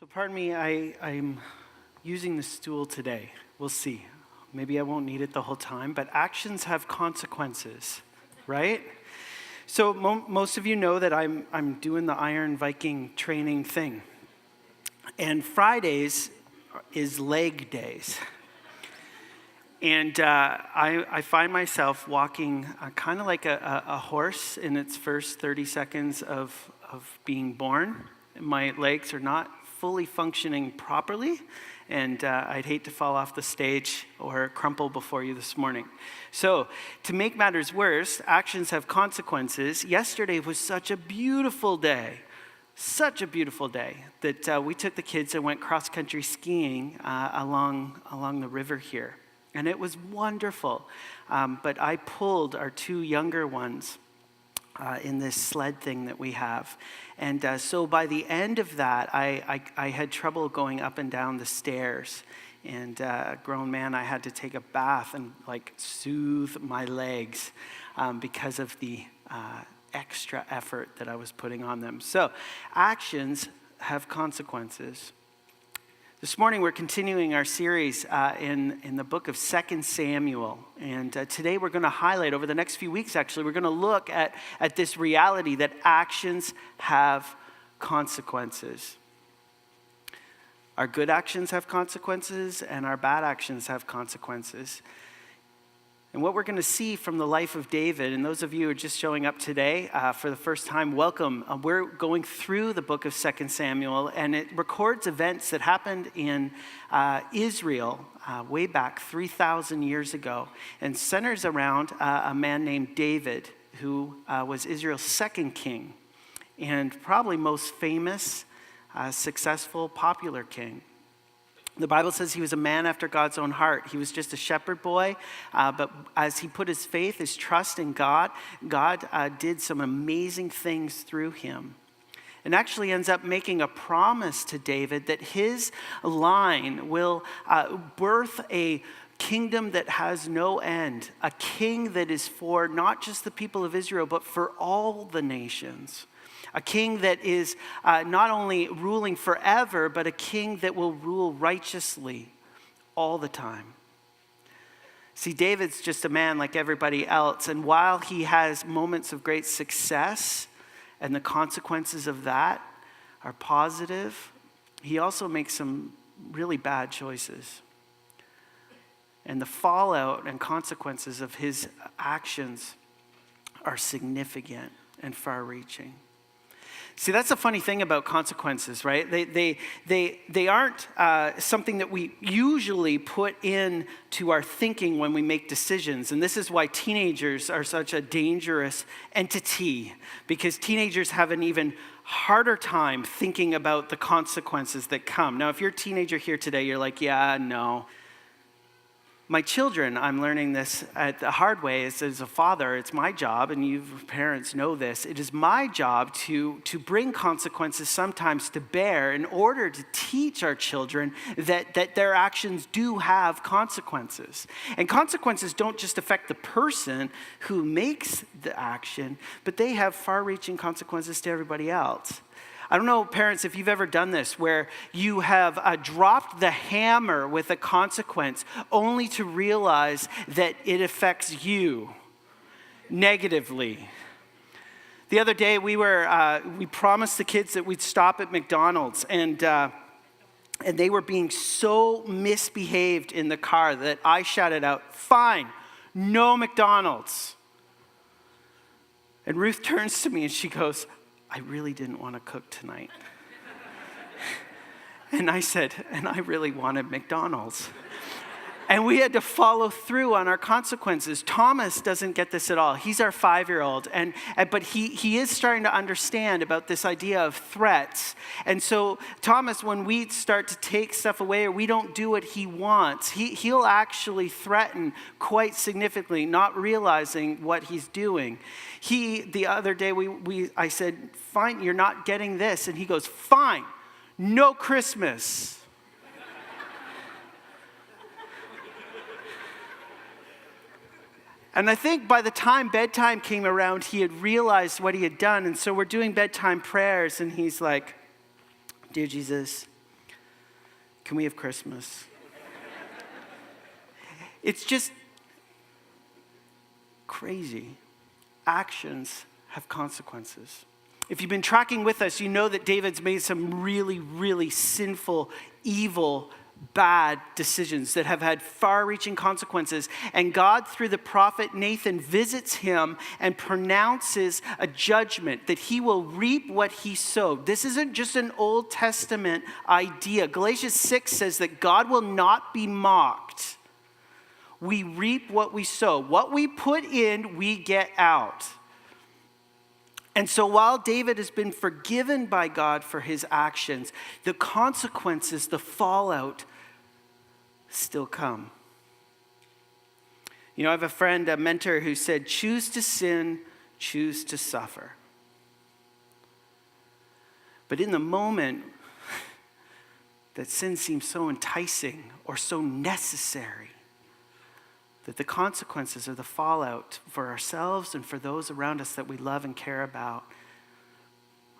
So pardon me, I'm using the stool today. We'll see. Maybe I won't need it the whole time, but actions have consequences, right? So most of you know that I'm doing the Iron Viking training thing. And Fridays is leg days. And I find myself walking kind of like a horse in its first 30 seconds of being born. My legs are not fully functioning properly, and I'd hate to fall off the stage or crumple before you this morning. So, to make matters worse, actions have consequences. Yesterday was such a beautiful day that we took the kids and went cross-country skiing along the river here. And it was wonderful, but I pulled our two younger ones in this sled thing that we have. And so by the end of that, I had trouble going up and down the stairs. And a grown man, I had to take a bath and soothe my legs because of the extra effort that I was putting on them. So actions have consequences. This morning we're continuing our series in the book of 2 Samuel. And today we're going to highlight, over the next few weeks actually, we're going to look at this reality that actions have consequences. Our good actions have consequences and our bad actions have consequences. And what we're going to see from the life of David, and those of you who are just showing up today for the first time, welcome. We're going through the book of 2 Samuel, and it records events that happened in Israel way back 3,000 years ago, and centers around a man named David, who was Israel's second king, and probably most famous, successful, popular king. The Bible says he was a man after God's own heart. He was just a shepherd boy, but as he put his faith, his trust in God, God did some amazing things through him. And actually ends up making a promise to David that his line will birth a kingdom that has no end, a king that is for not just the people of Israel, but for all the nations. A king that is not only ruling forever, but a king that will rule righteously all the time. See, David's just a man like everybody else, and while he has moments of great success, and the consequences of that are positive, he also makes some really bad choices. And the fallout and consequences of his actions are significant and far-reaching. See, that's the funny thing about consequences, right? They aren't something that we usually put into our thinking when we make decisions. And this is why teenagers are such a dangerous entity, because teenagers have an even harder time thinking about the consequences that come. Now, if you're a teenager here today, you're like, yeah, no. My children, I'm learning this at the hard way, as a father, it's my job, and you parents know this, it is my job to bring consequences sometimes to bear in order to teach our children that their actions do have consequences. And consequences don't just affect the person who makes the action, but they have far-reaching consequences to everybody else. I don't know, parents, if you've ever done this, where you have dropped the hammer with a consequence only to realize that it affects you negatively. The other day, we promised the kids that we'd stop at McDonald's, and they were being so misbehaved in the car that I shouted out, "Fine, no McDonald's." And Ruth turns to me and she goes, "I really didn't want to cook tonight." And I said, "And I really wanted McDonald's." And we had to follow through on our consequences. Thomas doesn't get this at all. He's our 5-year-old, but he is starting to understand about this idea of threats. And so Thomas, when we start to take stuff away or we don't do what he wants, he'll actually threaten quite significantly, not realizing what he's doing. The other day, I said, "Fine, you're not getting this." And he goes, "Fine, no Christmas." And I think by the time bedtime came around, he had realized what he had done. And so we're doing bedtime prayers, and he's like, "Dear Jesus, Can we have Christmas? It's just crazy. Actions have consequences. If you've been tracking with us, you know that David's made some really, really sinful, evil, bad decisions that have had far-reaching consequences. And God, through the prophet Nathan, visits him and pronounces a judgment that he will reap what he sowed. This isn't just an Old Testament idea. Galatians 6 says that God will not be mocked. We reap what we sow. What we put in, we get out. And so while David has been forgiven by God for his actions, the consequences, the fallout, still come. You know, I have a friend, a mentor, who said, choose to sin, choose to suffer. But in the moment that sin seems so enticing or so necessary, that the consequences or the fallout for ourselves and for those around us that we love and care about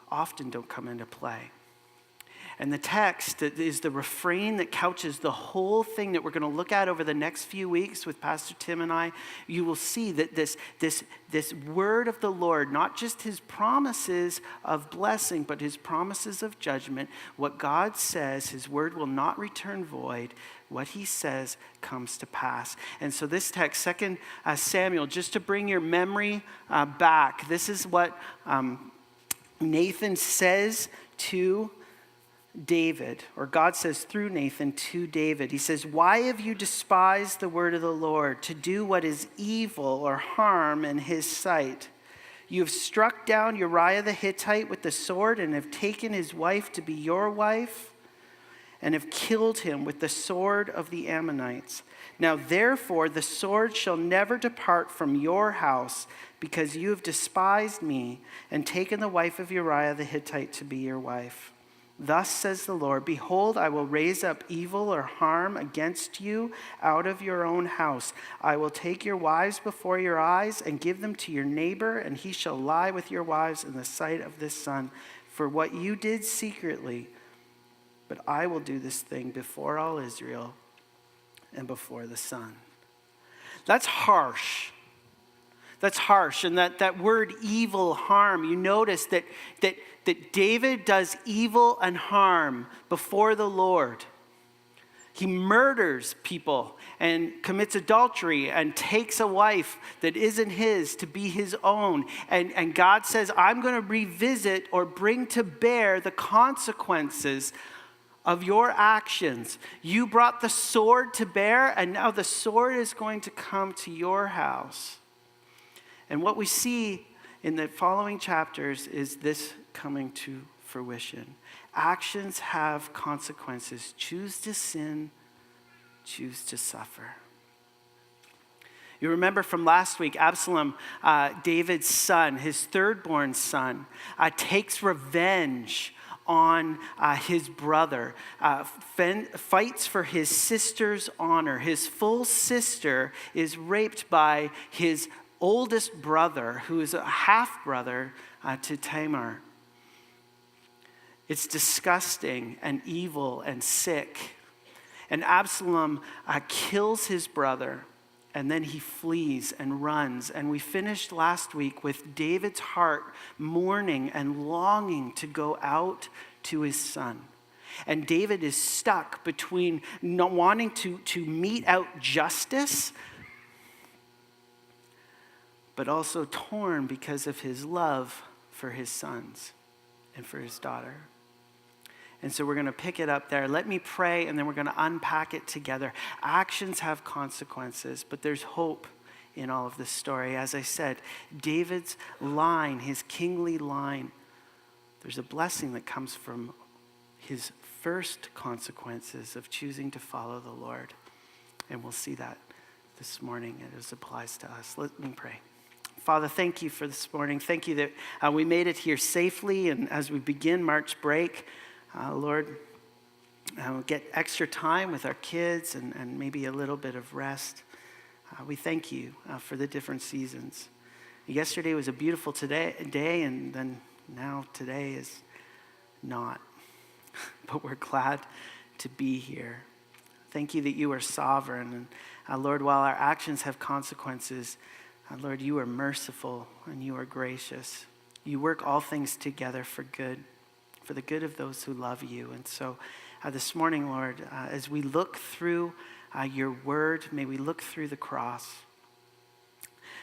often don't come into play. And the text is the refrain that couches the whole thing that we're going to look at over the next few weeks with Pastor Tim and I. You will see that this word of the Lord, not just his promises of blessing, but his promises of judgment. What God says, his word will not return void. What he says comes to pass. And so this text, 2 Samuel, just to bring your memory back, this is what Nathan says to David, or God says through Nathan to David. He says, why have you despised the word of the Lord to do what is evil or harm in his sight? You have struck down Uriah the Hittite with the sword and have taken his wife to be your wife and have killed him with the sword of the Ammonites. Now therefore the sword shall never depart from your house because you have despised me and taken the wife of Uriah the Hittite to be your wife. Thus says the Lord, behold, I will raise up evil or harm against you out of your own house. I will take your wives before your eyes and give them to your neighbor, and he shall lie with your wives in the sight of this sun. For what you did secretly, but I will do this thing before all Israel and before the sun. That's harsh. That's harsh. And that word evil, harm, you notice that David does evil and harm before the Lord. He murders people and commits adultery and takes a wife that isn't his to be his own. And God says, I'm going to revisit or bring to bear the consequences of your actions. You brought the sword to bear, and now the sword is going to come to your house. And what we see in the following chapters is this coming to fruition. Actions have consequences. Choose to sin, choose to suffer. You remember from last week, Absalom, David's son, his third-born son, takes revenge on his brother, fights for his sister's honor. His full sister is raped by his oldest brother, who is a half-brother to Tamar. It's disgusting and evil and sick. And Absalom kills his brother, and then he flees and runs. And we finished last week with David's heart mourning and longing to go out to his son. And David is stuck between not wanting to mete out justice, but also torn because of his love for his sons and for his daughter. And so we're going to pick it up there. Let me pray, and then we're going to unpack it together. Actions have consequences, but there's hope in all of this story. As I said, David's line, his kingly line, there's a blessing that comes from his first consequences of choosing to follow the Lord. And we'll see that this morning as it applies to us. Let me pray. Father, thank you for this morning. Thank you that we made it here safely. And as we begin March break, Lord, we'll get extra time with our kids and maybe a little bit of rest. We thank you for the different seasons. Yesterday was a beautiful day, and then now today is not. But we're glad to be here. Thank you that you are sovereign. And Lord, while our actions have consequences, Lord, you are merciful and you are gracious. You work all things together for good, for the good of those who love you. And so this morning, Lord, as we look through your word, may we look through the cross,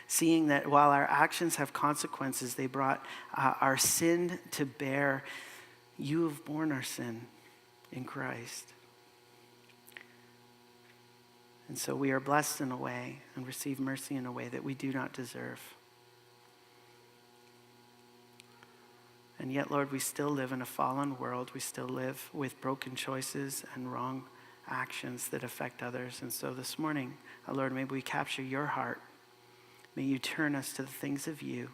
seeing that while our actions have consequences, they brought our sin to bear. You have borne our sin in Christ. And so we are blessed in a way and receive mercy in a way that we do not deserve. And yet, Lord, we still live in a fallen world. We still live with broken choices and wrong actions that affect others. And so this morning, Lord, maybe we capture your heart. May you turn us to the things of you.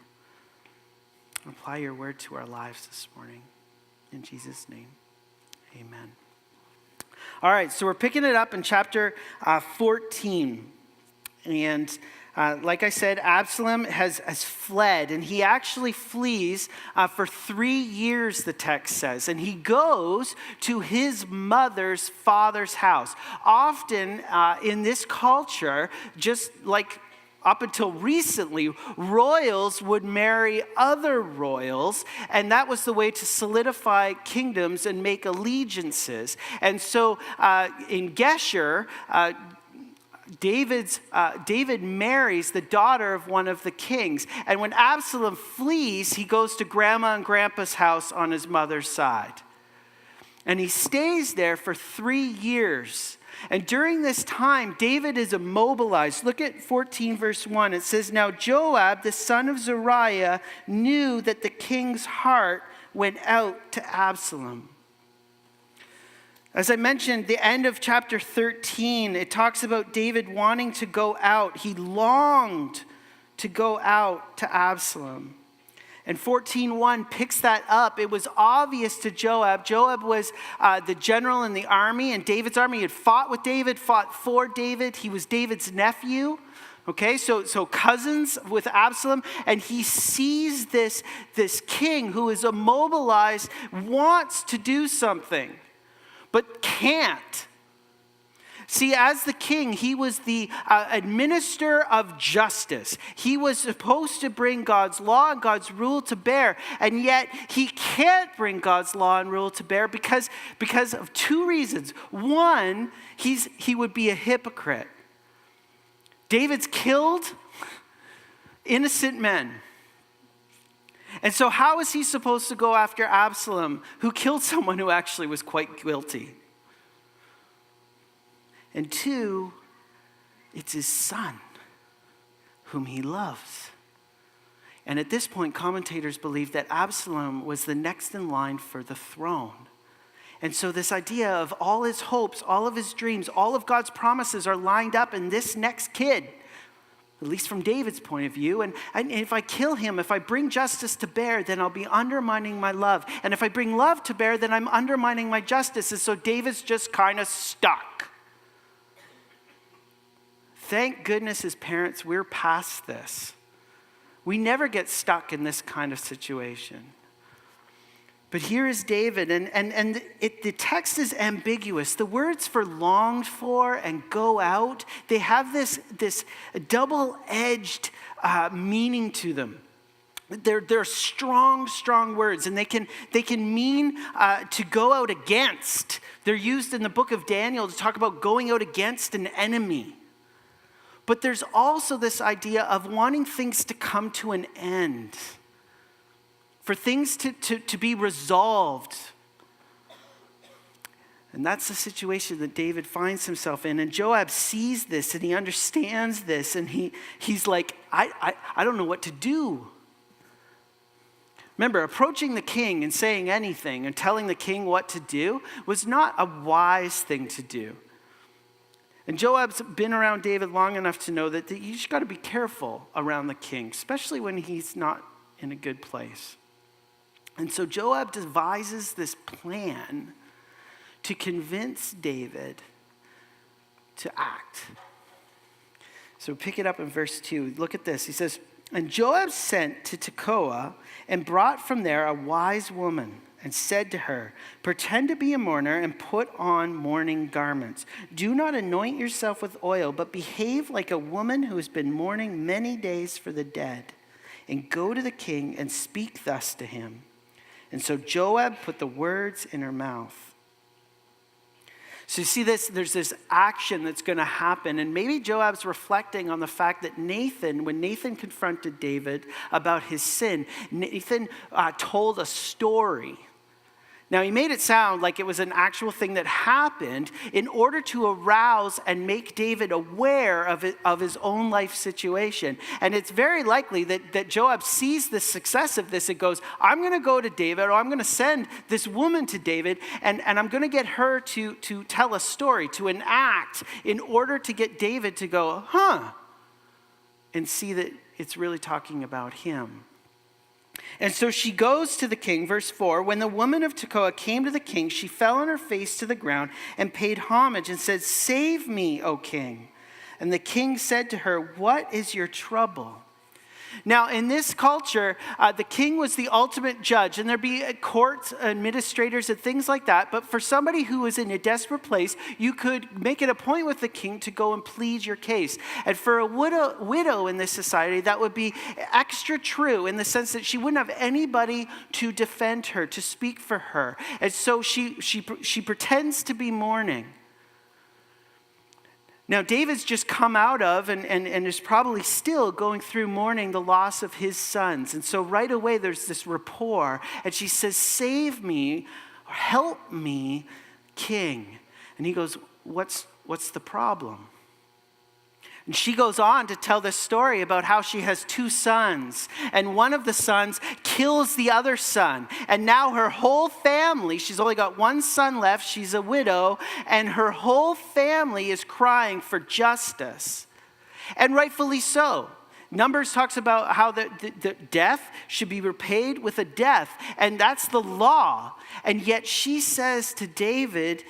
Apply your word to our lives this morning. In Jesus' name, amen. All right, so we're picking it up in chapter 14. And like I said, Absalom has fled, and he actually flees for 3 years, the text says. And he goes to his mother's father's house. Often in this culture, just like up until recently, royals would marry other royals, and that was the way to solidify kingdoms and make allegiances. And so in Geshur, David marries the daughter of one of the kings. And when Absalom flees, he goes to grandma and grandpa's house on his mother's side. And he stays there for 3 years. And during this time, David is immobilized. Look at 14 verse 1. It says, "Now Joab, the son of Zeruiah, knew that the king's heart went out to Absalom." As I mentioned, the end of chapter 13, it talks about David wanting to go out. He longed to go out to Absalom. And 14:1 picks that up. It was obvious to Joab. Joab was the general in the army, and David's army. He had fought with David, fought for David. He was David's nephew. Okay, so cousins with Absalom, and he sees this king who is immobilized, wants to do something, but can't. See, as the king, he was the administrator of justice. He was supposed to bring God's law and God's rule to bear, and yet he can't bring God's law and rule to bear because of 2 reasons. One, he would be a hypocrite. David's killed innocent men. And so how is he supposed to go after Absalom, who killed someone who actually was quite guilty? And 2, it's his son, whom he loves. And at this point, commentators believe that Absalom was the next in line for the throne. And so this idea of all his hopes, all of his dreams, all of God's promises are lined up in this next kid, at least from David's point of view. And if I kill him, if I bring justice to bear, then I'll be undermining my love. And if I bring love to bear, then I'm undermining my justice. And so David's just kind of stuck. Thank goodness as parents, we're past this. We never get stuck in this kind of situation. But here is David, and the text is ambiguous. The words for longed for and go out, they have this double-edged meaning to them. They're strong words, and they can mean to go out against. They're used in the book of Daniel to talk about going out against an enemy. But there's also this idea of wanting things to come to an end, for things to be resolved. And that's the situation that David finds himself in. And Joab sees this, and he understands this, and he's like, I don't know what to do. Remember, approaching the king and saying anything and telling the king what to do was not a wise thing to do. And Joab's been around David long enough to know that you just got to be careful around the king, especially when he's not in a good place. And so Joab devises this plan to convince David to act. So pick it up in verse 2. Look at this. He says, "And Joab sent to Tekoa and brought from there a wise woman and said to her, "Pretend to be a mourner and put on mourning garments. Do not anoint yourself with oil, but behave like a woman who has been mourning many days for the dead. And go to the king and speak thus to him." And so Joab put the words in her mouth. So you see there's this action that's going to happen. And maybe Joab's reflecting on the fact that when Nathan confronted David about his sin, Nathan told a story. Now, he made it sound like it was an actual thing that happened in order to arouse and make David aware of his own life situation. And it's very likely that Joab sees the success of this and goes, I'm going to go to David, or I'm going to send this woman to David, and I'm going to get her to tell a story, to enact, in order to get David to go, and see that it's really talking about him. And so she goes to the king, verse 4. When the woman of Tekoa came to the king, she fell on her face to the ground and paid homage and said, "Save me, O king." And the king said to her, "What is your trouble?" Now, in this culture, the king was the ultimate judge, and there'd be court administrators and things like that. But for somebody who was in a desperate place, you could make it a point with the king to go and plead your case. And for a widow in this society, that would be extra true in the sense that she wouldn't have anybody to defend her, to speak for her. And so she pretends to be mourning. Now, David's just come out of and is probably still going through mourning the loss of his sons. And so right away there's this rapport. And she says, "Save me, or help me, king." And he goes, what's the problem? And she goes on to tell this story about how she has two sons. And one of the sons kills the other son. And now her whole family, she's only got one son left, she's a widow, and her whole family is crying for justice. And rightfully so. Numbers talks about how the death should be repaid with a death. And that's the law. And yet she says to David,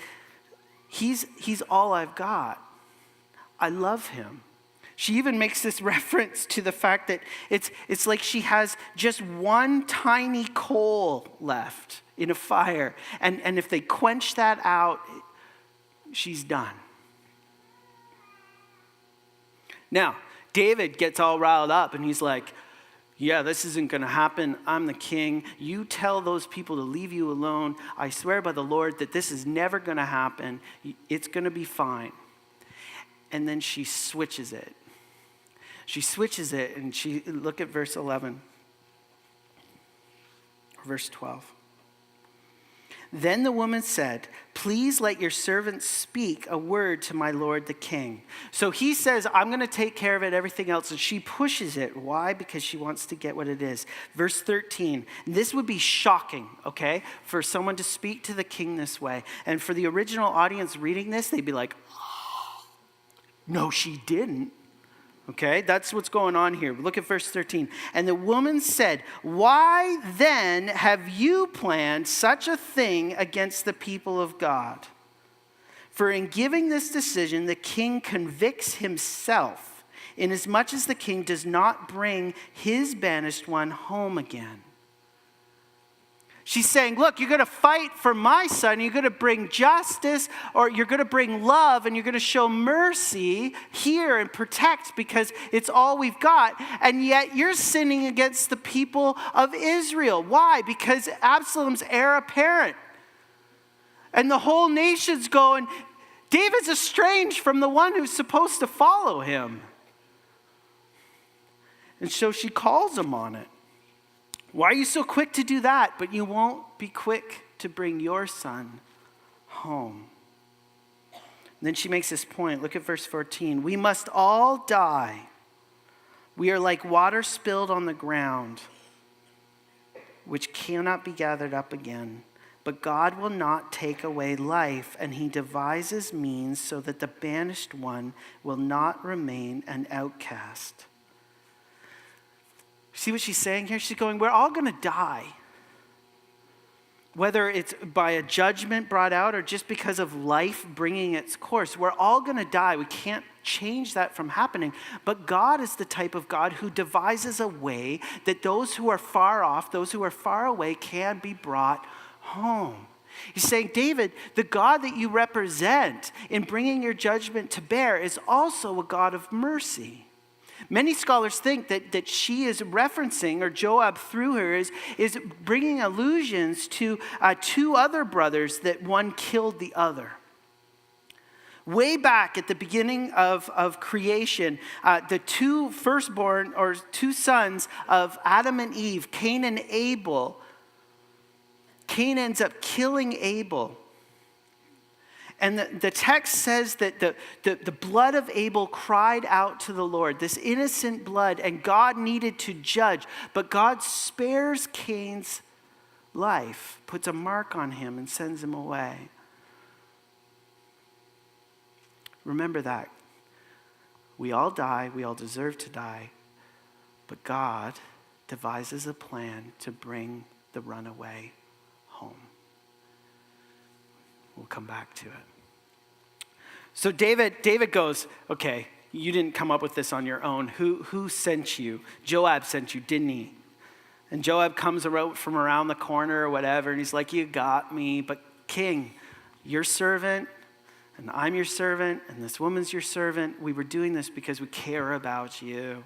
he's all I've got. I love him. She even makes this reference to the fact that it's like she has just one tiny coal left in a fire. And if they quench that out, she's done. Now, David gets all riled up and he's like, "Yeah, this isn't going to happen. I'm the king. You tell those people to leave you alone. I swear by the Lord that this is never going to happen. It's going to be fine." And then she switches it. She switches it, and look at verse 11. Verse 12. Then the woman said, "Please let your servant speak a word to my lord the king." So he says, "I'm going to take care of it, everything else." And she pushes it. Why? Because she wants to get what it is. Verse 13. This would be shocking, okay, for someone to speak to the king this way. And for the original audience reading this, they'd be like, "Oh, no, she didn't." Okay, that's what's going on here. Look at verse 13. And the woman said, "Why then have you planned such a thing against the people of God? For in giving this decision, the king convicts himself, inasmuch as the king does not bring his banished one home again." She's saying, look, you're going to fight for my son. You're going to bring justice, or you're going to bring love, and you're going to show mercy here and protect, because it's all we've got. And yet you're sinning against the people of Israel. Why? Because Absalom's heir apparent. And the whole nation's going, David's estranged from the one who's supposed to follow him. And so she calls him on it. Why are you so quick to do that, but you won't be quick to bring your son home? And then she makes this point. Look at verse 14. "We must all die. We are like water spilled on the ground, which cannot be gathered up again. But God will not take away life, and he devises means so that the banished one will not remain an outcast." See what she's saying here? She's going, we're all going to die. Whether it's by a judgment brought out or just because of life bringing its course, we're all going to die. We can't change that from happening. But God is the type of God who devises a way that those who are far off, those who are far away, can be brought home. He's saying, David, the God that you represent in bringing your judgment to bear is also a God of mercy. Many scholars think that she is referencing, or Joab through her is bringing allusions to two other brothers that one killed the other. Way back at the beginning of creation, the two firstborn, or two sons of Adam and Eve, Cain and Abel, Cain ends up killing Abel. And the text says that the blood of Abel cried out to the Lord, this innocent blood, and God needed to judge. But God spares Cain's life, puts a mark on him, and sends him away. Remember that. We all die, we all deserve to die, but God devises a plan to bring the runaway home. We'll come back to it. So David goes, okay, you didn't come up with this on your own. Who sent you? Joab sent you, didn't he? And Joab comes from around the corner or whatever, and he's like, you got me, but king, your servant, and I'm your servant, and this woman's your servant. We were doing this because we care about you.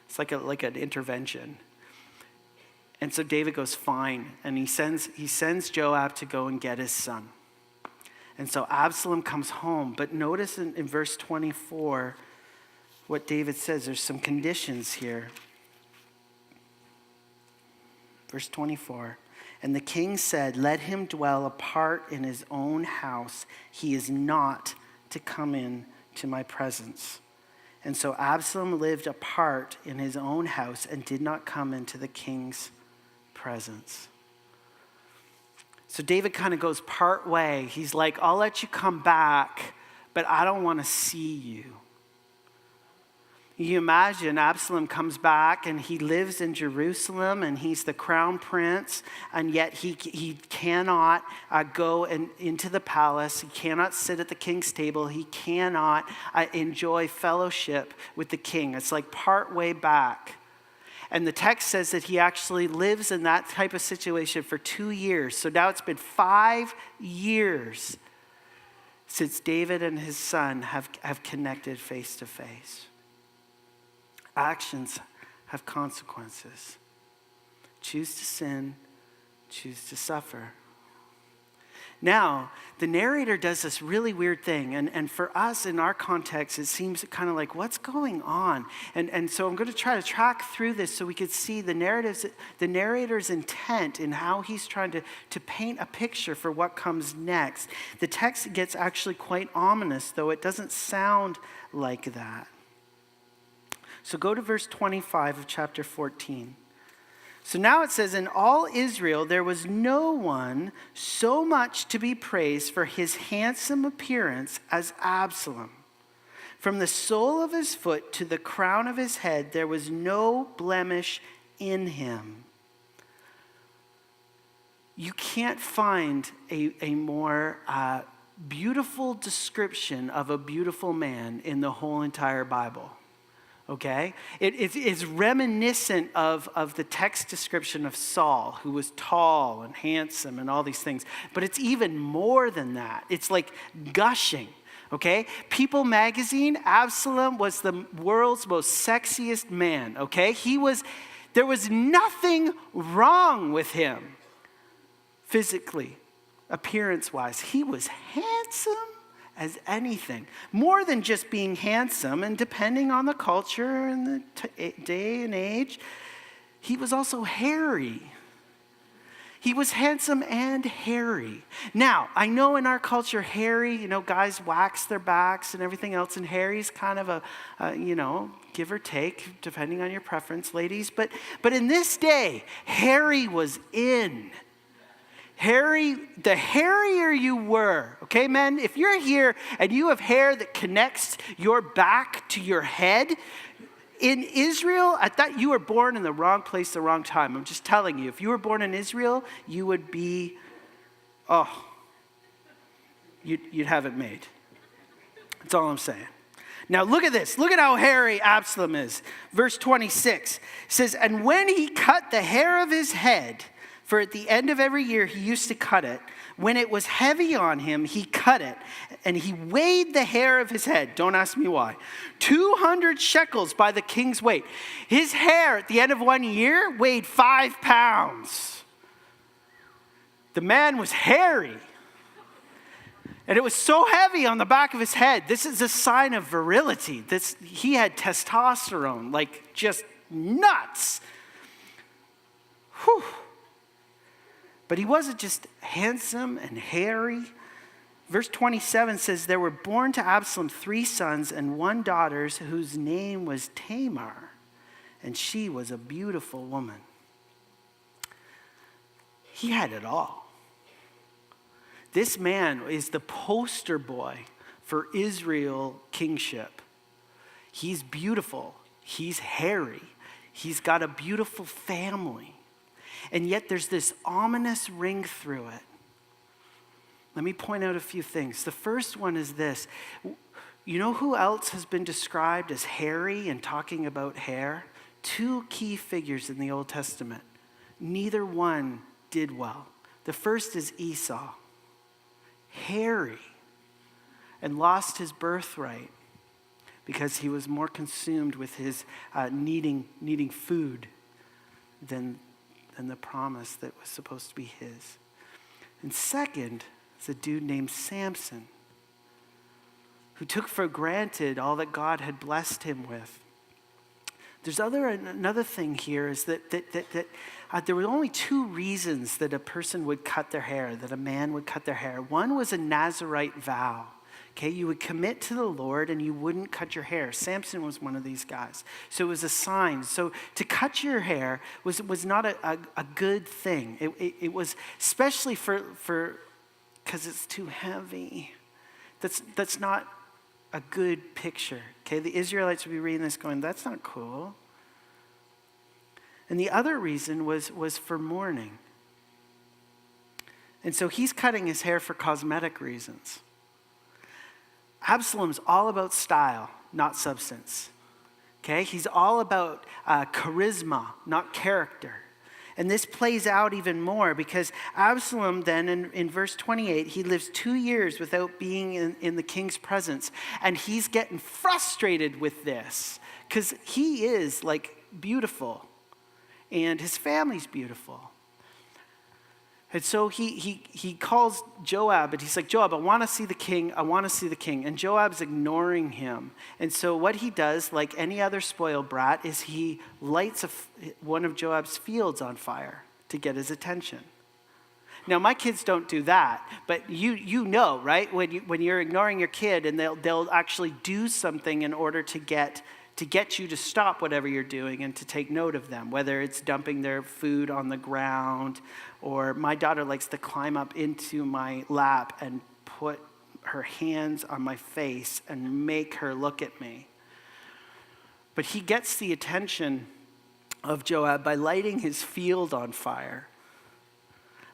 It's like an intervention. And so David goes, fine, and he sends Joab to go and get his son. And so Absalom comes home, but notice in verse 24 what David says. There's some conditions here. Verse 24. And the king said, let him dwell apart in his own house. He is not to come in to my presence. And so Absalom lived apart in his own house and did not come into the king's presence. So David kind of goes part way. He's like, I'll let you come back, but I don't want to see you. You imagine Absalom comes back and he lives in Jerusalem and he's the crown prince, and yet he cannot go into the palace. He cannot sit at the king's table. He cannot enjoy fellowship with the king. It's like part way back. And the text says that he actually lives in that type of situation for 2 years. So now it's been 5 years since David and his son have connected face to face. Actions have consequences. Choose to sin, choose to suffer. Now, the narrator does this really weird thing, and for us in our context, it seems kind of like, what's going on? And so I'm going to try to track through this so we could see the narrator's intent in how he's trying to paint a picture for what comes next. The text gets actually quite ominous, though it doesn't sound like that. So go to verse 25 of chapter 14. So now it says, in all Israel there was no one so much to be praised for his handsome appearance as Absalom. From the sole of his foot to the crown of his head, there was no blemish in him. You can't find a more beautiful description of a beautiful man in the whole entire Bible. Okay? It's reminiscent of the text description of Saul, who was tall and handsome and all these things. But it's even more than that. It's like gushing. Okay? People magazine, Absalom was the world's most sexiest man. Okay? There was nothing wrong with him physically, appearance-wise. He was handsome as anything. More than just being handsome, and depending on the culture and the day and age, he was also hairy. He was handsome and hairy. Now, I know in our culture, hairy, guys wax their backs and everything else, and hairy's kind of a give or take, depending on your preference, ladies. But in this day, hairy was in. Hairy, the hairier you were, okay, men? If you're here and you have hair that connects your back to your head, in Israel, you were born in the wrong place, the wrong time. I'm just telling you, if you were born in Israel, you would be, you'd have it made. That's all I'm saying. Now look at this. Look at how hairy Absalom is. Verse 26 says, and when he cut the hair of his head For at the end of every year, he used to cut it. When it was heavy on him, he cut it, and he weighed the hair of his head. Don't ask me why. 200 shekels by the king's weight. His hair at the end of 1 year weighed 5 pounds. The man was hairy. And it was so heavy on the back of his head. This is a sign of virility. He had testosterone, like just nuts. Whew. But he wasn't just handsome and hairy. Verse 27 says, there were born to Absalom 3 sons and 1 daughter whose name was Tamar, and she was a beautiful woman. He had it all. This man is the poster boy for Israel kingship. He's beautiful. He's hairy. He's got a beautiful family. And yet there's this ominous ring through it. Let me point out a few things. The first one is this. You know who else has been described as hairy and talking about hair? 2 key figures in the Old Testament. Neither one did well. The first is Esau. Hairy. And lost his birthright because he was more consumed with his needing food than the promise that was supposed to be his. And second is a dude named Samson, who took for granted all that God had blessed him with. There's another thing here is that there were only 2 reasons that a person would cut their hair, that a man would cut their hair. One was a Nazirite vow. Okay, you would commit to the Lord and you wouldn't cut your hair. Samson was one of these guys. So it was a sign. So to cut your hair was not a good thing. It was especially for because it's too heavy. That's not a good picture. Okay, the Israelites would be reading this going, that's not cool. And the other reason was for mourning. And so he's cutting his hair for cosmetic reasons. Absalom's all about style, not substance. Okay, he's all about charisma, not character. And this plays out even more because Absalom then in verse 28, he lives 2 years without being in the king's presence. And he's getting frustrated with this because he is like beautiful and his family's beautiful. And so he calls Joab, and he's like, Joab, I want to see the king. I want to see the king. And Joab's ignoring him. And so what he does, like any other spoiled brat, is he lights one of Joab's fields on fire to get his attention. Now, my kids don't do that, but you know, right? When you're ignoring your kid, and they'll actually do something in order to get you to stop whatever you're doing and to take note of them, whether it's dumping their food on the ground, or my daughter likes to climb up into my lap and put her hands on my face and make her look at me. But he gets the attention of Joab by lighting his field on fire.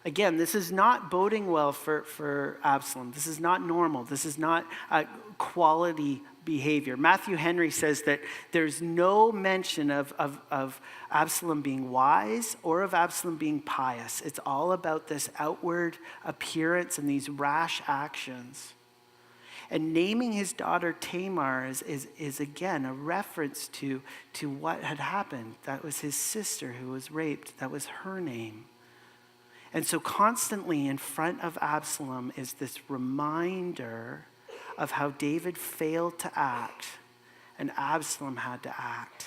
Again, this is not boding well for Absalom. This is not normal. This is not quality behavior. Matthew Henry says that there's no mention of Absalom being wise or of Absalom being pious. It's all about this outward appearance and these rash actions. And naming his daughter Tamar is again a reference to what had happened. That was his sister who was raped. That was her name. And so constantly in front of Absalom is this reminder of how David failed to act and Absalom had to act.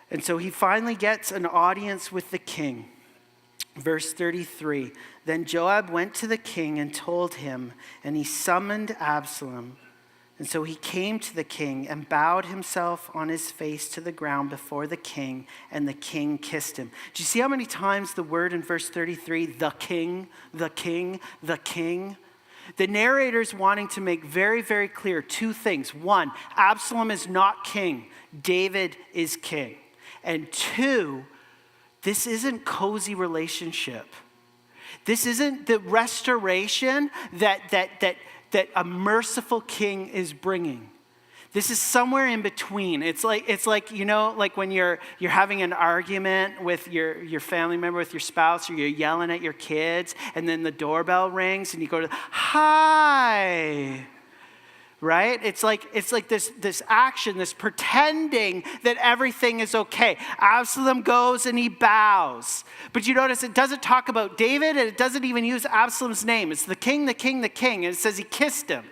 And so he finally gets an audience with the king. Verse 33, then Joab went to the king and told him, and he summoned Absalom. And so he came to the king and bowed himself on his face to the ground before the king, and the king kissed him. Do you see how many times the word in verse 33, the king, the king, the king? The narrator's wanting to make very, very clear 2 things. 1, Absalom is not king. David is king. And 2, this isn't cozy relationship. This isn't the restoration that a merciful king is bringing. This is somewhere in between. It's like like when you're having an argument with your family member, with your spouse, or you're yelling at your kids, and then the doorbell rings and you go to hi. Right? It's like this action, this pretending that everything is okay. Absalom goes and he bows. But you notice it doesn't talk about David, and it doesn't even use Absalom's name. It's the king, the king, the king. And it says he kissed him.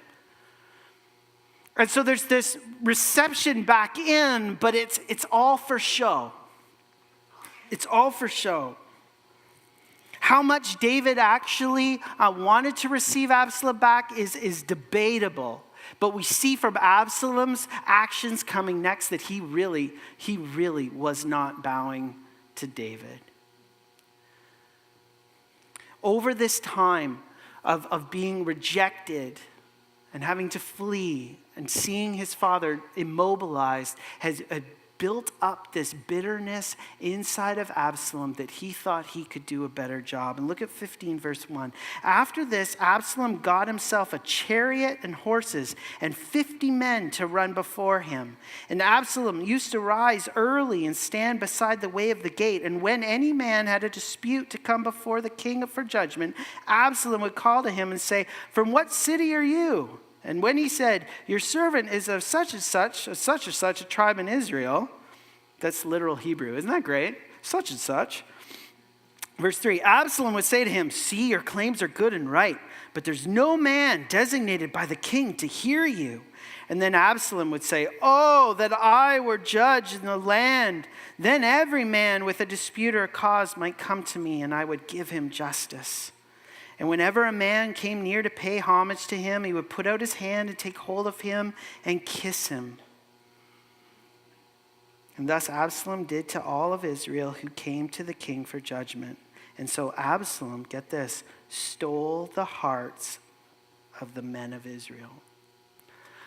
And so there's this reception back in, but it's all for show. It's all for show. How much David actually wanted to receive Absalom back is debatable. But we see from Absalom's actions coming next that he really was not bowing to David. Over this time of being rejected and having to flee and seeing his father immobilized has built up this bitterness inside of Absalom that he thought he could do a better job. And look at 15 verse 1. After this, Absalom got himself a chariot and horses and 50 men to run before him. And Absalom used to rise early and stand beside the way of the gate. And when any man had a dispute to come before the king for judgment, Absalom would call to him and say, "From what city are you?" And when he said, "Your servant is of such and such a tribe in Israel," that's literal Hebrew. Isn't that great? Such and such. Verse 3, Absalom would say to him, "See, your claims are good and right, but there's no man designated by the king to hear you." And then Absalom would say, "Oh, that I were judge in the land. Then every man with a dispute or a cause might come to me, and I would give him justice." And whenever a man came near to pay homage to him, he would put out his hand and take hold of him and kiss him. And thus Absalom did to all of Israel who came to the king for judgment. And so Absalom, get this, stole the hearts of the men of Israel.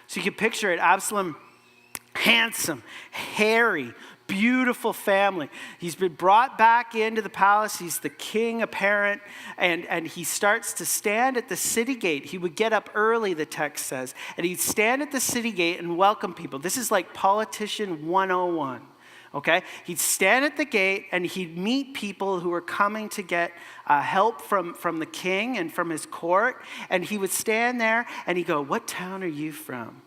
So you can picture it, Absalom, handsome, hairy, beautiful family. He's been brought back into the palace. He's the king apparent. And he starts to stand at the city gate. He would get up early, the text says. And he'd stand at the city gate and welcome people. This is like politician 101. Okay? He'd stand at the gate and he'd meet people who were coming to get help from the king and from his court. And he would stand there and he'd go, "What town are you from?"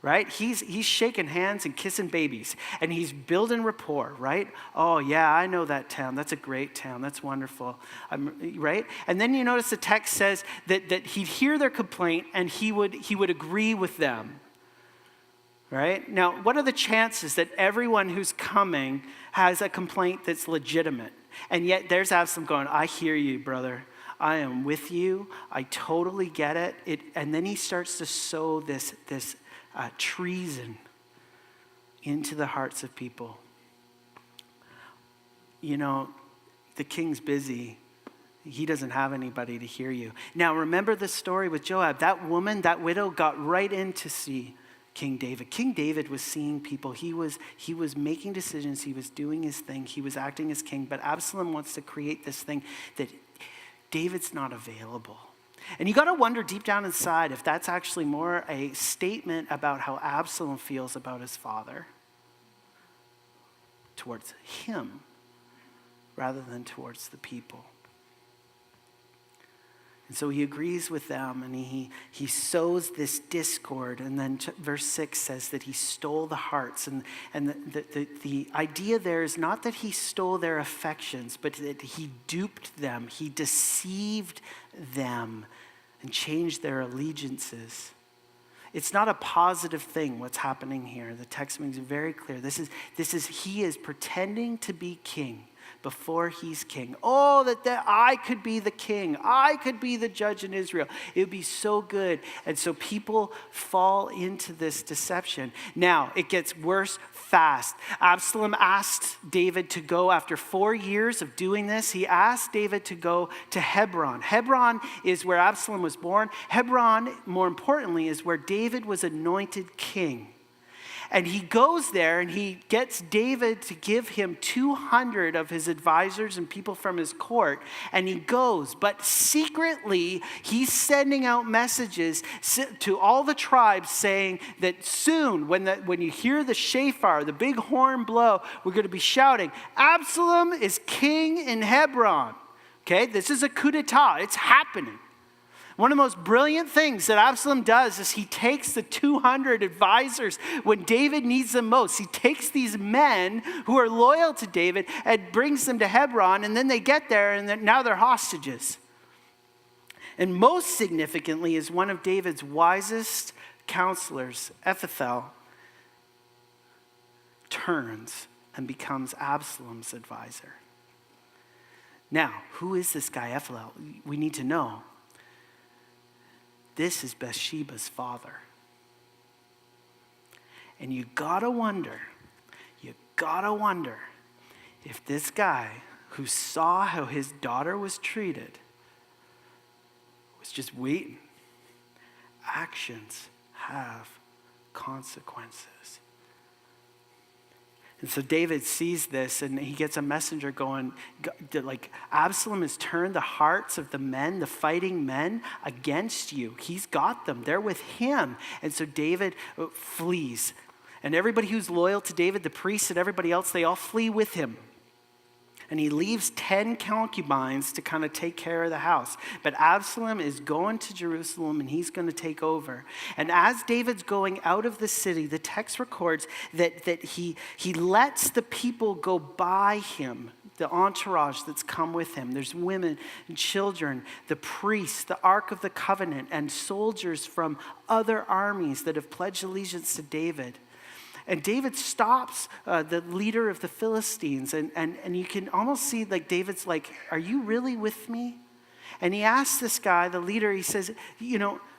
Right? He's shaking hands and kissing babies. And he's building rapport, right? "Oh, yeah, I know that town. That's a great town. That's wonderful." Right? And then you notice the text says that he'd hear their complaint and he would agree with them. Right? Now, what are the chances that everyone who's coming has a complaint that's legitimate? And yet there's Absalom going, "I hear you, brother. I am with you. I totally get it." And then he starts to sow this treason into the hearts of people. You know, the king's busy. He doesn't have anybody to hear you. Now, remember the story with Joab. That woman, that widow, got right in to see King David. King David was seeing people. He was making decisions. He was doing his thing. He was acting as king. But Absalom wants to create this thing that David's not available. And you got to wonder deep down inside if that's actually more a statement about how Absalom feels about his father towards him rather than towards the people. And so he agrees with them and he sows this discord. And then verse 6 says that he stole the hearts. And the idea there is not that he stole their affections, but that he duped them. He deceived them and changed their allegiances. It's not a positive thing what's happening here. The text makes it very clear. This is he is pretending to be king before he's king. Oh, that I could be the king. I could be the judge in Israel. It would be so good. And so people fall into this deception. Now, it gets worse fast. Absalom asked David to go after 4 years of doing this. He asked David to go to Hebron. Hebron is where Absalom was born. Hebron, more importantly, is where David was anointed king. And he goes there and he gets David to give him 200 of his advisors and people from his court. And he goes, but secretly he's sending out messages to all the tribes saying that soon when you hear the shofar, the big horn blow, we're going to be shouting, Absalom is king in Hebron. Okay, this is a coup d'etat. It's happening. One of the most brilliant things that Absalom does is he takes the 200 advisors when David needs them most. He takes these men who are loyal to David and brings them to Hebron, and then they get there and now they're hostages. And most significantly is one of David's wisest counselors, Ahithophel, turns and becomes Absalom's advisor. Now, who is this guy, Ahithophel? We need to know. This is Bathsheba's father. And you gotta wonder if this guy who saw how his daughter was treated was just waiting. Actions have consequences. And so David sees this and he gets a messenger going, like, Absalom has turned the hearts of the men, the fighting men, against you. He's got them. They're with him. And so David flees. And everybody who's loyal to David, the priests and everybody else, they all flee with him. And he leaves 10 concubines to kind of take care of the house. But Absalom is going to Jerusalem and he's going to take over. And as David's going out of the city, the text records that he lets the people go by him, the entourage that's come with him. There's women and children, the priests, the Ark of the Covenant, and soldiers from other armies that have pledged allegiance to David. And David stops the leader of the Philistines. And you can almost see like David's like, are you really with me? And he asks this guy, the leader, he says,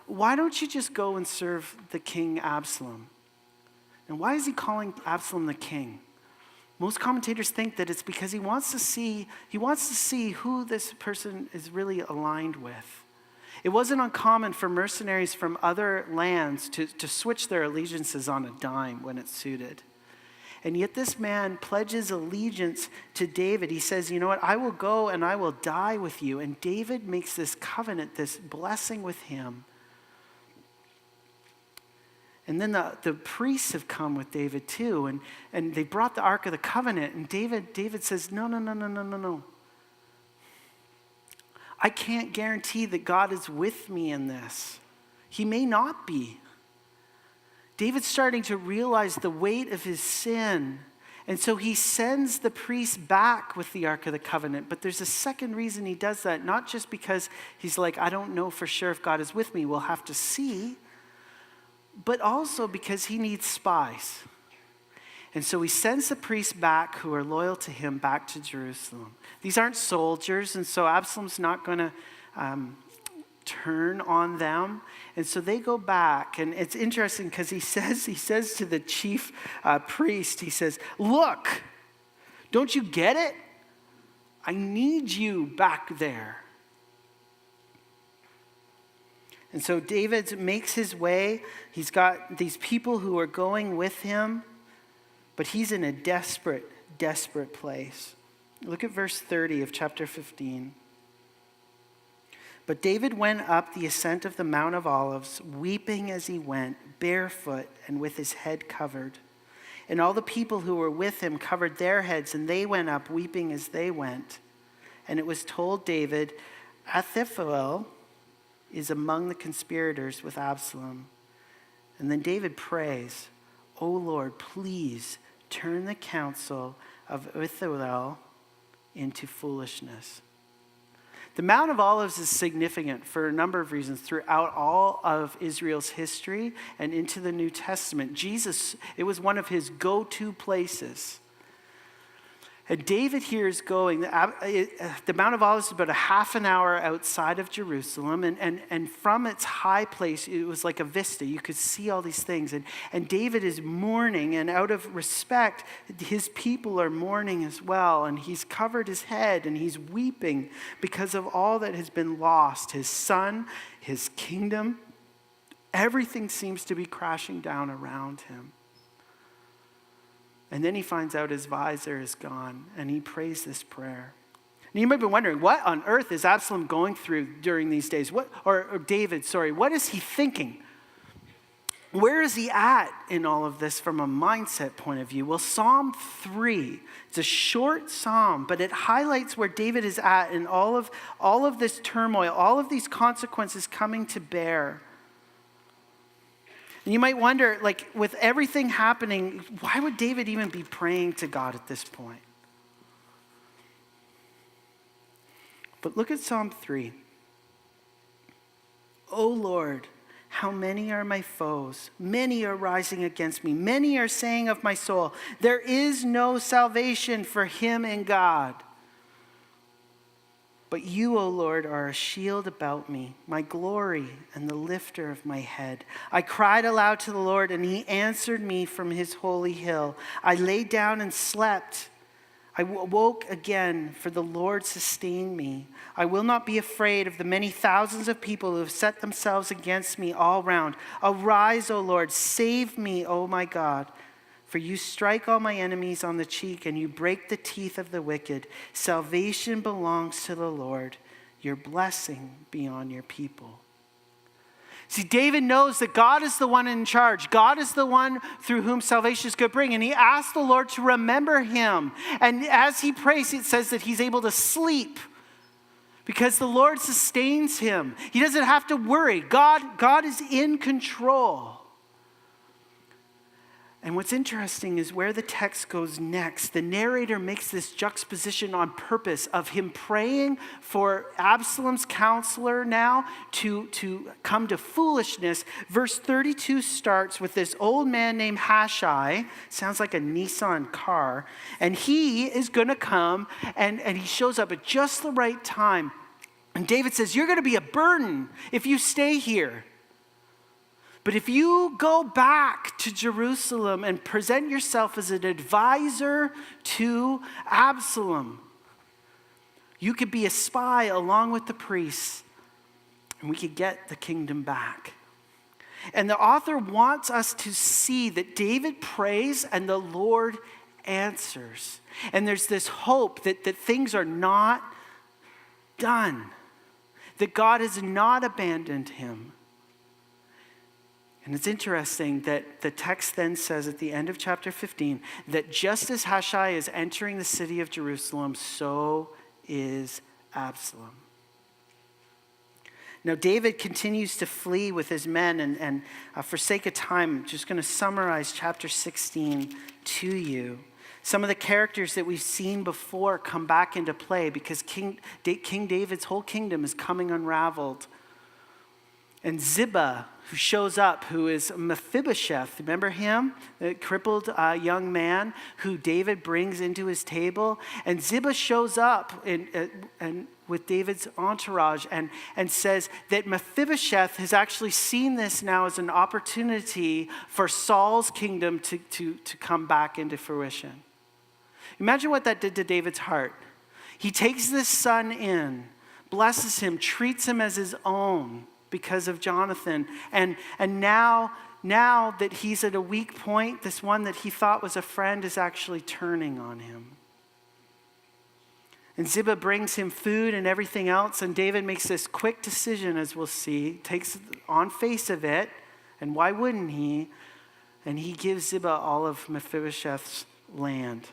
why don't you just go and serve the king Absalom? And why is he calling Absalom the king? Most commentators think that it's because he wants to see who this person is really aligned with. It wasn't uncommon for mercenaries from other lands to switch their allegiances on a dime when it suited. And yet this man pledges allegiance to David. He says, you know what, I will go and I will die with you. And David makes this covenant, this blessing with him. And then the priests have come with David too. And they brought the Ark of the Covenant. And David says, no. I can't guarantee that God is with me in this. He may not be. David's starting to realize the weight of his sin. And so he sends the priests back with the Ark of the Covenant. But there's a second reason he does that. Not just because he's like, I don't know for sure if God is with me. We'll have to see. But also because he needs spies. And so he sends the priests back who are loyal to him back to Jerusalem. These aren't soldiers, and so Absalom's not going to turn on them. And so they go back, and it's interesting because he says to the chief priest, he says, look, don't you get it? I need you back there. And so David makes his way. He's got these people who are going with him. But he's in a desperate place. Look at verse 30 of chapter 15. But David went up the ascent of the Mount of Olives, weeping as he went, barefoot and with his head covered. And all the people who were with him covered their heads, and they went up weeping as they went. And it was told David, Ahithophel is among the conspirators with Absalom. And then David prays, O Lord, please turn the counsel of Ahithophel into foolishness. The Mount of Olives is significant for a number of reasons throughout all of Israel's history and into the New Testament. Jesus, it was one of his go-to places. And David here is going, the Mount of Olives is about a half an hour outside of Jerusalem, and from its high place, it was like a vista. You could see all these things. And David is mourning, and out of respect, his people are mourning as well. And he's covered his head, and he's weeping because of all that has been lost. His son, his kingdom, everything seems to be crashing down around him. And then he finds out his visor is gone, and he prays this prayer. And you might be wondering, what on earth is Absalom going through during these days? Or David, what is he thinking? Where is he at in all of this from a mindset point of view? Well, Psalm 3, it's a short psalm, but it highlights where David is at in all of this turmoil, all of these consequences coming to bear. And you might wonder, with everything happening, why would David even be praying to God at this point? But look at Psalm 3. O Lord, how many are my foes? Many are rising against me. Many are saying of my soul, there is no salvation for him in God. But you, O Lord, are a shield about me, my glory and the lifter of my head. I cried aloud to the Lord, and he answered me from his holy hill. I lay down and slept. I woke again, for the Lord sustained me. I will not be afraid of the many thousands of people who have set themselves against me all round. Arise, O Lord, save me, O my God. For you strike all my enemies on the cheek, and you break the teeth of the wicked. Salvation belongs to the Lord. Your blessing be on your people. See, David knows that God is the one in charge. God is the one through whom salvation is going to bring. And he asks the Lord to remember him. And as he prays, it says that he's able to sleep because the Lord sustains him. He doesn't have to worry. God is in control. And what's interesting is where the text goes next. The narrator makes this juxtaposition on purpose of him praying for Absalom's counselor now to come to foolishness. Verse 32 starts with this old man named Hushai. Sounds like a Nissan car. And he is going to come and he shows up at just the right time. And David says, you're going to be a burden if you stay here. But if you go back to Jerusalem and present yourself as an advisor to Absalom, you could be a spy along with the priests, and we could get the kingdom back. And the author wants us to see that David prays and the Lord answers. And there's this hope that things are not done, that God has not abandoned him. And it's interesting that the text then says at the end of chapter 15 that just as Hushai is entering the city of Jerusalem, so is Absalom. Now, David continues to flee with his men, and for sake of time, I'm just going to summarize chapter 16 to you. Some of the characters that we've seen before come back into play because King David's whole kingdom is coming unraveled. And Ziba, who shows up, who is Mephibosheth, remember him? The crippled young man who David brings into his table. And Ziba shows up and with David's entourage and says that Mephibosheth has actually seen this now as an opportunity for Saul's kingdom to come back into fruition. Imagine what that did to David's heart. He takes this son in, blesses him, treats him as his own, because of Jonathan. And now that he's at a weak point, this one that he thought was a friend is actually turning on him. And Ziba brings him food and everything else, and David makes this quick decision, as we'll see, takes on face of it, and why wouldn't he? And he gives Ziba all of Mephibosheth's land.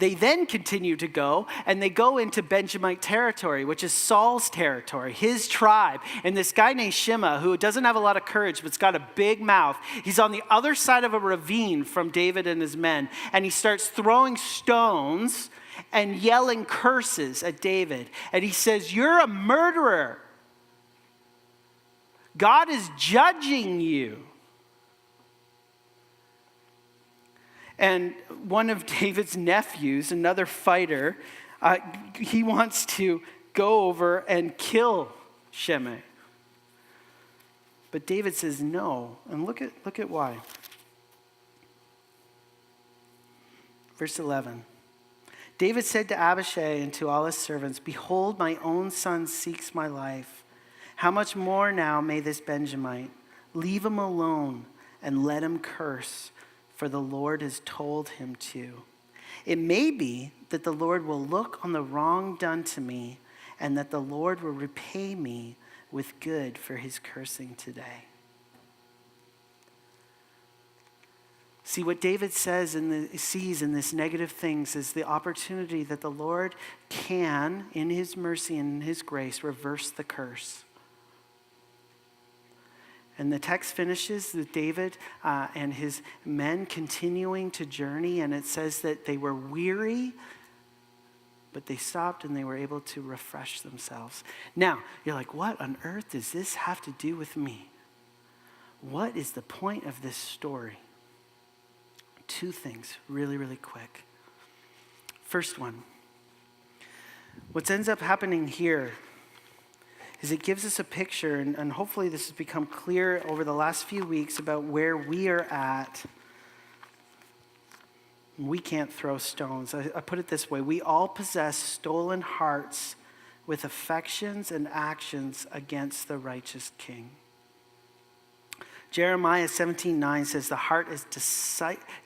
They then continue to go, and they go into Benjamite territory, which is Saul's territory, his tribe. And this guy named Shimei, who doesn't have a lot of courage, but's got a big mouth, he's on the other side of a ravine from David and his men, and he starts throwing stones and yelling curses at David. And he says, "You're a murderer. God is judging you." And one of David's nephews, another fighter, he wants to go over and kill Shimei. But David says no. And look at why. Verse 11. David said to Abishai and to all his servants, "Behold, my own son seeks my life. How much more now may this Benjamite? Leave him alone and let him curse. for the Lord has told him to. It may be that the Lord will look on the wrong done to me, and that the Lord will repay me with good for his cursing today. See, what David sees in this negative things is the opportunity that the Lord can, in his mercy and in his grace, reverse the curse. And the text finishes with David and his men continuing to journey, and it says that they were weary, but they stopped and they were able to refresh themselves. Now, you're like, what on earth does this have to do with me? What is the point of this story? Two things, really, really quick. First one, what ends up happening here is it gives us a picture, and hopefully this has become clear over the last few weeks about where we are at. We can't throw stones. I put it this way. We all possess stolen hearts with affections and actions against the righteous king. Jeremiah 17:9 says the heart is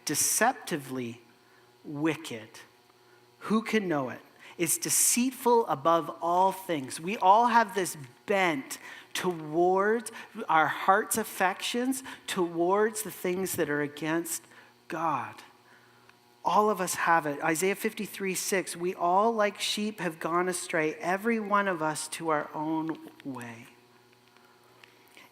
deceptively wicked. Who can know it? It's deceitful above all things. We all have this bent towards our heart's affections, towards the things that are against God. All of us have it. Isaiah 53:6, we all like sheep have gone astray, every one of us to our own way.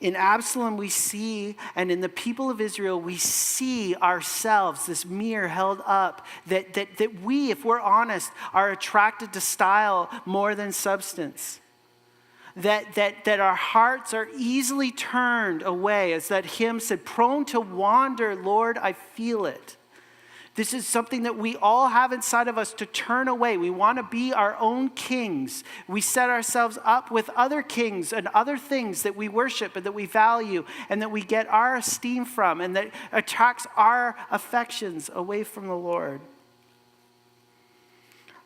In Absalom we see, and in the people of Israel, we see ourselves, this mirror held up, that we, if we're honest, are attracted to style more than substance. That our hearts are easily turned away, as that hymn said, prone to wander, Lord, I feel it. This is something that we all have inside of us to turn away. We want to be our own kings. We set ourselves up with other kings and other things that we worship and that we value and that we get our esteem from and that attracts our affections away from the Lord.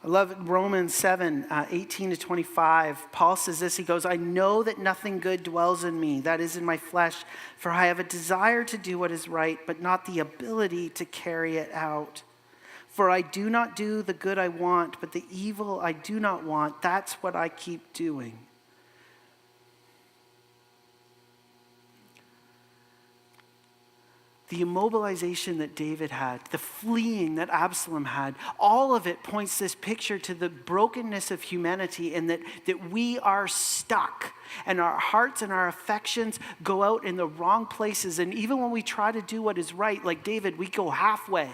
I love Romans 7:18-25. Paul says this, he goes, I know that nothing good dwells in me, that is in my flesh, for I have a desire to do what is right, but not the ability to carry it out. For I do not do the good I want, but the evil I do not want, that's what I keep doing. The immobilization that David had, the fleeing that Absalom had, all of it points this picture to the brokenness of humanity and that we are stuck and our hearts and our affections go out in the wrong places. And even when we try to do what is right, like David, we go halfway.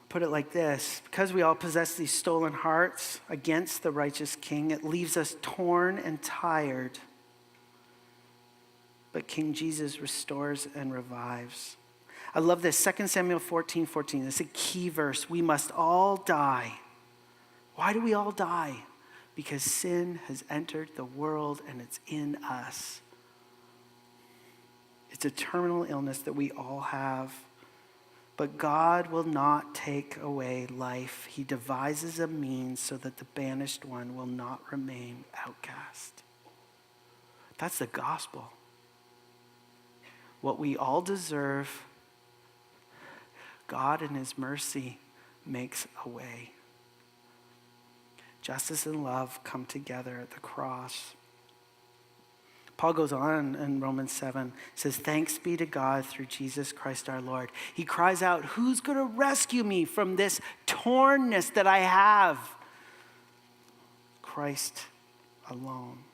Put it like this, because we all possess these stolen hearts against the righteous king, it leaves us torn and tired. But King Jesus restores and revives. I love this, 2 Samuel 14:14. It's a key verse. We must all die. Why do we all die? Because sin has entered the world and it's in us. It's a terminal illness that we all have. But God will not take away life. He devises a means so that the banished one will not remain outcast. That's the gospel. What we all deserve, God in his mercy makes a way. Justice and love come together at the cross. Paul goes on in Romans 7, says, thanks be to God through Jesus Christ our Lord. He cries out, who's going to rescue me from this tornness that I have? Christ alone.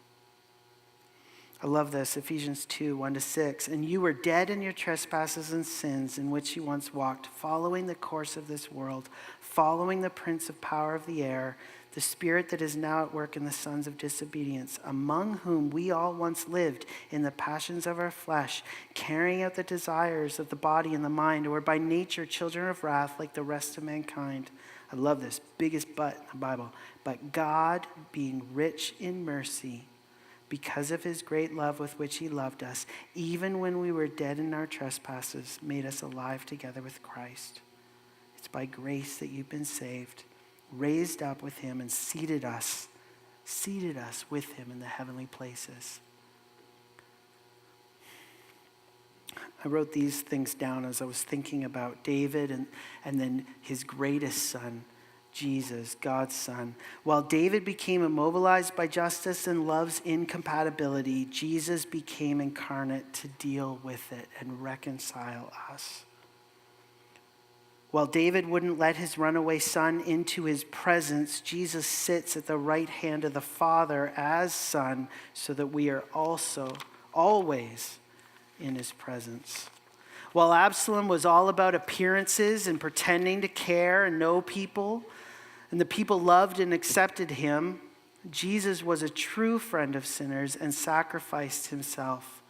I love this, Ephesians 2:1-6. And you were dead in your trespasses and sins in which you once walked, following the course of this world, following the prince of power of the air, the spirit that is now at work in the sons of disobedience, among whom we all once lived in the passions of our flesh, carrying out the desires of the body and the mind, or by nature children of wrath like the rest of mankind. I love this, biggest but in the Bible. But God, being rich in mercy, because of his great love with which he loved us, even when we were dead in our trespasses, made us alive together with Christ. It's by grace that you've been saved, raised up with him, and seated us with him in the heavenly places. I wrote these things down as I was thinking about David and then his greatest son, Jesus, God's son. While David became immobilized by justice and love's incompatibility, Jesus became incarnate to deal with it and reconcile us. While David wouldn't let his runaway son into his presence, Jesus sits at the right hand of the Father as Son so that we are also always in his presence. While Absalom was all about appearances and pretending to care and know people, and the people loved and accepted him, Jesus was a true friend of sinners and sacrificed himself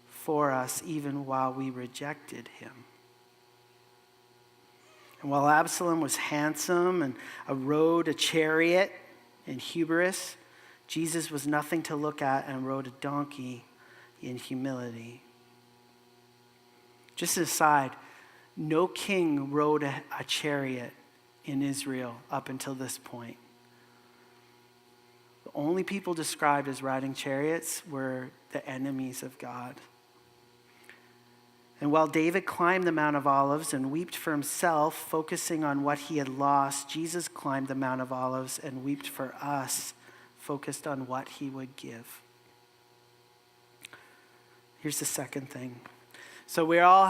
for us even while we rejected him. And while Absalom was handsome and rode a chariot in hubris, Jesus was nothing to look at and rode a donkey in humility. Just an aside, no king rode a chariot in Israel up until this point. The only people described as riding chariots were the enemies of God. And while David climbed the Mount of Olives and wept for himself, focusing on what he had lost, Jesus climbed the Mount of Olives and wept for us, focused on what he would give. Here's the second thing. So we all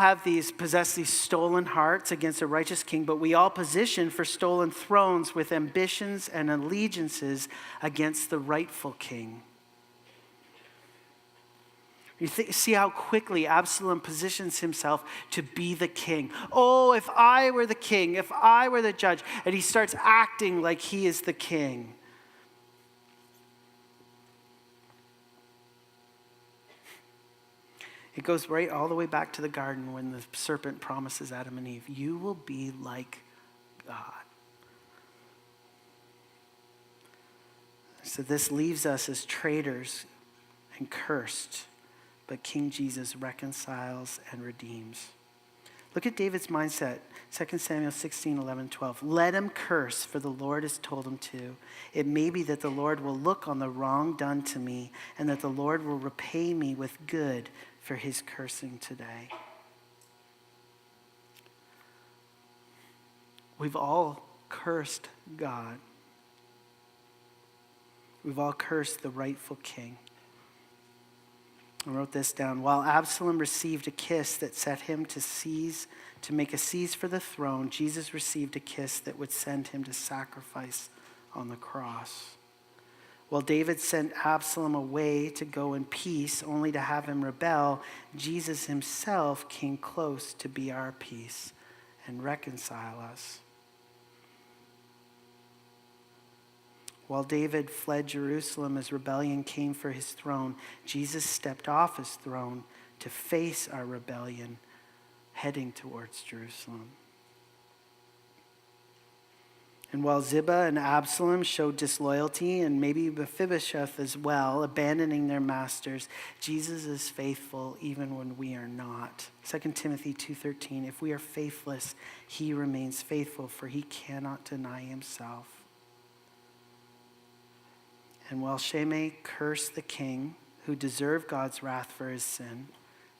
possess these stolen hearts against a righteous king, but we all position for stolen thrones with ambitions and allegiances against the rightful king. You see how quickly Absalom positions himself to be the king. Oh, if I were the king, if I were the judge. And he starts acting like he is the king. It goes right all the way back to the garden when the serpent promises Adam and Eve, you will be like God. So this leaves us as traitors and cursed. But King Jesus reconciles and redeems. Look at David's mindset. 2 Samuel 16, 11, 12. Let him curse, for the Lord has told him to. It may be that the Lord will look on the wrong done to me, and that the Lord will repay me with good for his cursing today. We've all cursed God. We've all cursed the rightful king. I wrote this down. While Absalom received a kiss that set him to make a seize for the throne, Jesus received a kiss that would send him to sacrifice on the cross. While David sent Absalom away to go in peace, only to have him rebel, Jesus himself came close to be our peace and reconcile us. While David fled Jerusalem as rebellion came for his throne, Jesus stepped off his throne to face our rebellion, heading towards Jerusalem. And while Ziba and Absalom showed disloyalty, and maybe Mephibosheth as well, abandoning their masters, Jesus is faithful even when we are not. 2 Timothy 2:13, if we are faithless, he remains faithful, for he cannot deny himself. And while Shimei cursed the king who deserved God's wrath for his sin,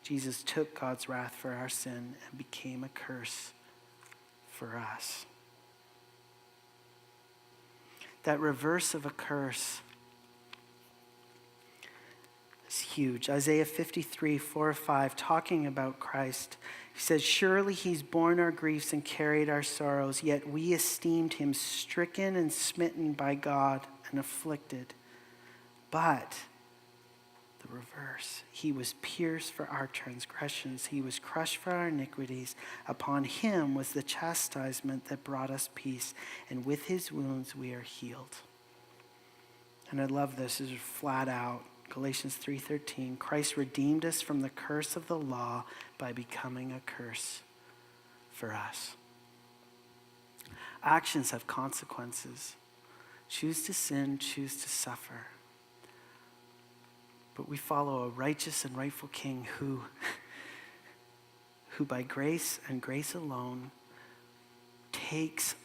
Jesus took God's wrath for our sin and became a curse for us. That reverse of a curse is huge. Isaiah 53, 4-5, talking about Christ. He says, surely he's borne our griefs and carried our sorrows, yet we esteemed him stricken and smitten by God and afflicted. But the reverse, he was pierced for our transgressions. He was crushed for our iniquities. Upon him was the chastisement that brought us peace, and with his wounds we are healed. And I love this. This is flat out. Galatians 3:13, Christ redeemed us from the curse of the law by becoming a curse for us. Actions have consequences. Choose to sin, choose to suffer. But we follow a righteous and rightful king who by grace and grace alone takes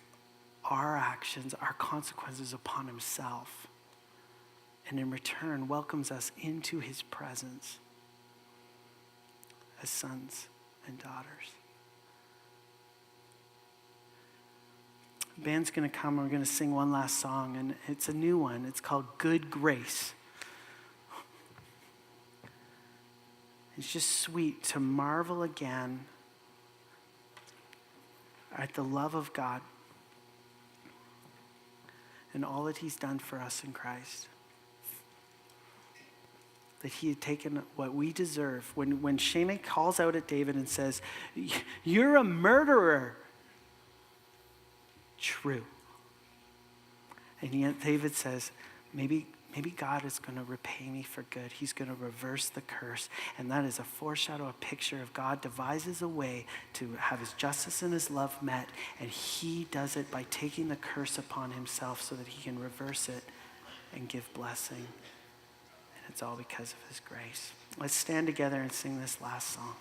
our actions, our consequences upon himself, and in return welcomes us into his presence. as sons and daughters. The band's going to come. We're going to sing one last song, and it's a new one. It's called Good Grace. It's just sweet to marvel again at the love of God and all that he's done for us in Christ. That he had taken what we deserve. When Shimei calls out at David and says, "You're a murderer." True. And yet David says, maybe God is going to repay me for good. He's going to reverse the curse. And that is a foreshadow, a picture of God devises a way to have his justice and his love met. And he does it by taking the curse upon himself so that he can reverse it and give blessing. And it's all because of his grace. Let's stand together and sing this last song.